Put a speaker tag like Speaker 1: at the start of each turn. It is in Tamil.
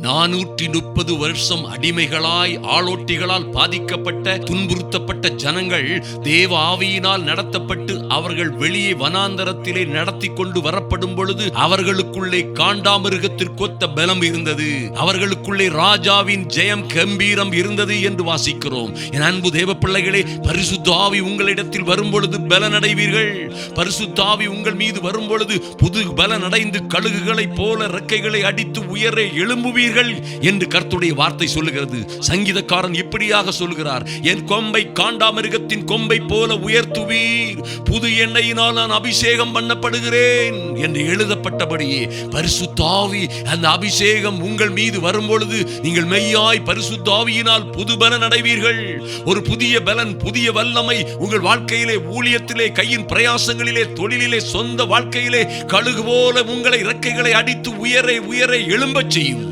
Speaker 1: 430 வருஷம் அடிமைகளாய் ஆளோட்டிகளால் பாதிக்கப்பட்ட துன்புறுத்தப்பட்ட ஜனங்கள் தேவ ஆவியினால் நடத்தப்பட்டு அவர்கள் வெளியே வனாந்தரத்திலே நடத்தி கொண்டு வரப்படும் பொழுது அவர்களுக்குள்ளே காண்டாமிருகத்திற்கொத்த பலம் இருந்தது. அவர்களுக்குள்ளே ராஜாவின் ஜெயம் கம்பீரம் இருந்தது என்று வாசிக்கிறோம். என் அன்பு தேவ பிள்ளைகளே, பரிசுத்த ஆவி உங்களிடத்தில் வரும் பொழுது பலனடைவீர்கள். பரிசுத்த ஆவி உங்கள் மீது வரும் பொழுது புது பலனடைந்து கழுகுகளைப் போல ரெக்கைகளை அடித்து உயரே எழும்புவீர்கள் என்று கர்த்தருடைய வார்த்தை சொல்லுகிறது. சங்கீதக்காரன் இப்படியாக சொல்லுகிறார், என் கொம்பை காண்டாமிருகத்தின் கொம்பை போல உயர்த்துவீர், புது எண்ணெயினால் நான் அபிஷேகம் பண்ணப்படுகிறேன் என்று எழுதப்பட்டபடியே பரிசுத்த ஆவி அந்த அபிஷேகம் உங்கள் மீது வரும் பொழுது நீங்கள் மெய்யாய் பரிசுத்த ஆவியினால் புது பலன் அடைவீர்கள். ஒரு புதிய பலன், புதிய வல்லமை உங்கள் வாழ்க்கையிலே, ஊழியத்திலே, கையின் பிரயாசங்களிலே, தொழிலிலே, சொந்த வாழ்க்கையிலே கழுகு போல உங்களை இறக்கைகளை அடித்து உயரே உயரே எழும்பச் செய்யும்.